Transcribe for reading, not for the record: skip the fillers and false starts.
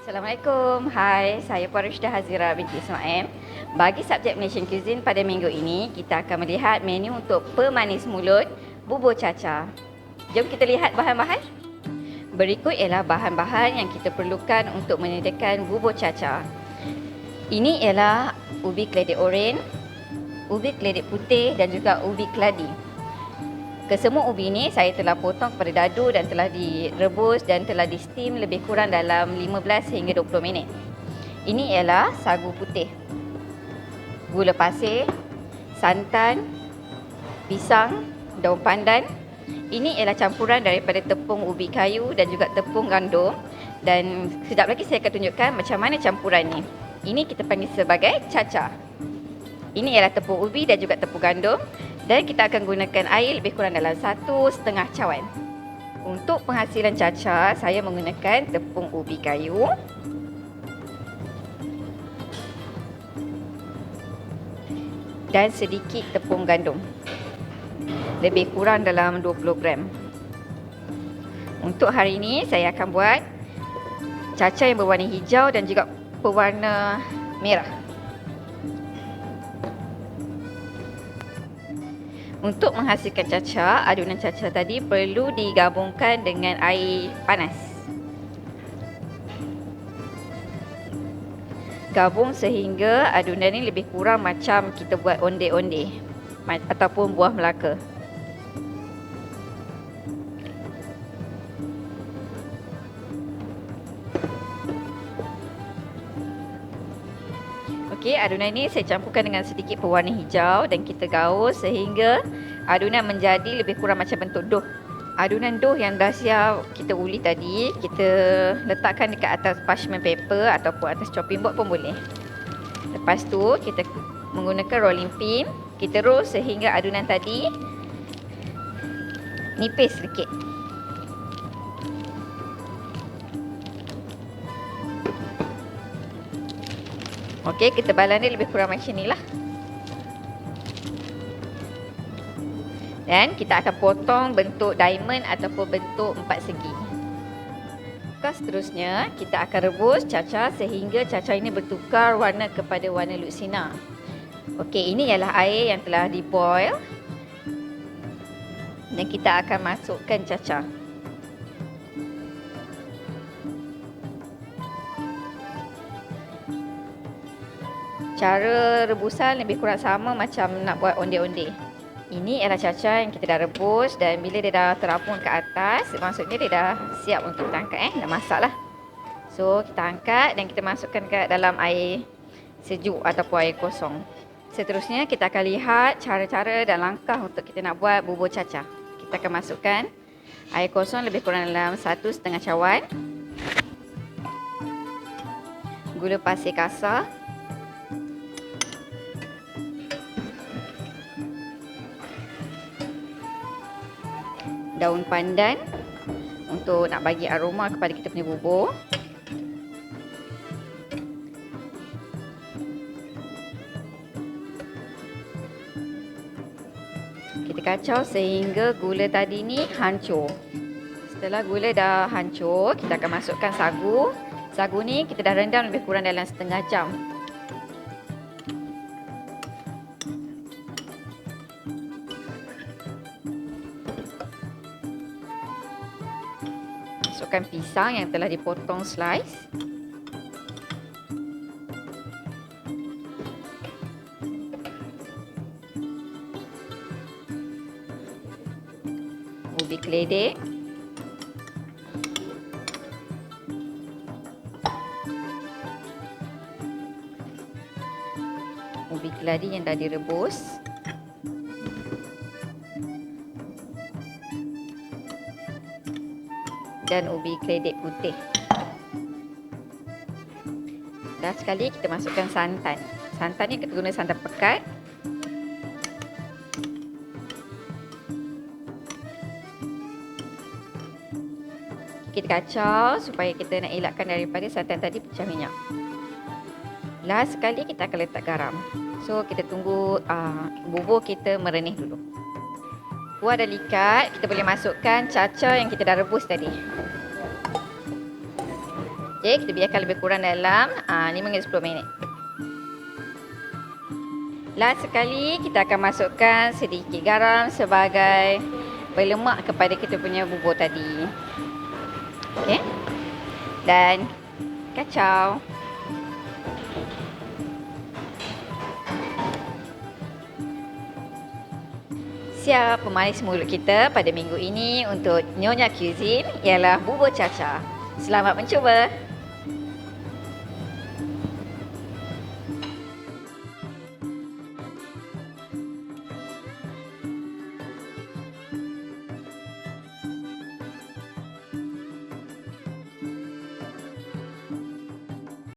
Assalamualaikum. Hai, saya Puan Rushda binti Ismail. Bagi subjek Malaysian Cuisine pada minggu ini, kita akan melihat menu untuk pemanis mulut, bubur caca. Jom kita lihat bahan-bahan. Berikut ialah bahan-bahan yang kita perlukan untuk menyediakan bubur caca. Ini ialah ubi keledek oren, ubi keledek putih dan juga ubi keladi. Kesemua ubi ini saya telah potong kepada dadu dan telah direbus dan telah di steam lebih kurang dalam 15 hingga 20 minit. Ini ialah sagu putih, gula pasir, santan, pisang, daun pandan. Ini ialah campuran daripada tepung ubi kayu dan juga tepung gandum. Dan sekejap lagi saya akan tunjukkan macam mana campuran ni. Ini kita panggil sebagai caca. Ini ialah tepung ubi dan juga tepung gandum. Dan kita akan gunakan air lebih kurang dalam 1,5 cawan. Untuk penghasilan caca, saya menggunakan tepung ubi kayu. Dan sedikit tepung gandum. Lebih kurang dalam 20 gram. Untuk hari ini, saya akan buat caca yang berwarna hijau dan juga berwarna merah. Untuk menghasilkan caca, adunan caca tadi perlu digabungkan dengan air panas. Gabung sehingga adunan ini lebih kurang macam kita buat onde-onde ataupun buah Melaka. Okey, adunan ini saya campurkan dengan sedikit pewarna hijau dan kita gaul sehingga adunan menjadi lebih kurang macam bentuk dough. Adunan dough yang dah siap kita uli tadi, kita letakkan dekat atas parchment paper ataupun atas chopping board pun boleh. Lepas tu kita menggunakan rolling pin, kita roll sehingga adunan tadi nipis sedikit. Okey, ketebalan dia lebih kurang macam ni lah. Dan kita akan potong bentuk diamond ataupun bentuk 4 segi. Seterusnya, kita akan rebus caca sehingga caca ini bertukar warna kepada warna lutsina. Okey, ini ialah air yang telah diboil. Dan kita akan masukkan caca. Cara rebusan lebih kurang sama macam nak buat onde-onde. Ini ialah caca yang kita dah rebus dan bila dia dah terapung ke atas, maksudnya dia dah siap untuk kita angkat dah masak lah. So kita angkat dan kita masukkan ke dalam air sejuk ataupun air kosong. Seterusnya kita akan lihat cara-cara dan langkah untuk kita nak buat bubur caca. Kita akan masukkan air kosong lebih kurang dalam 1,5 cawan. Gula pasir kasar. Daun pandan untuk nak bagi aroma kepada kita punya bubur. Kita kacau sehingga gula tadi ni hancur. Setelah gula dah hancur, kita akan masukkan sagu. Sagu ni kita dah rendam lebih kurang dalam setengah jam. Masukkan pisang yang telah dipotong slice. Ubi keledek. Ubi keladi yang dah direbus. Dan ubi keledek putih. Last sekali kita masukkan santan. Santan ni kita guna santan pekat. Kita kacau supaya kita nak elakkan daripada santan tadi pecah minyak. Last sekali kita akan letak garam. So kita tunggu bubur kita merenih dulu. Kuah dah likat, kita boleh masukkan caca yang kita dah rebus tadi. Okey, kita biarkan lebih kurang dalam 5 hingga 10 minit. Last sekali kita akan masukkan sedikit garam sebagai pelemak kepada kita punya bubur tadi. Okey. Dan kacau. Siap pemanis mulut kita pada minggu ini untuk Nyonya Cuisine ialah bubur caca. Selamat mencuba.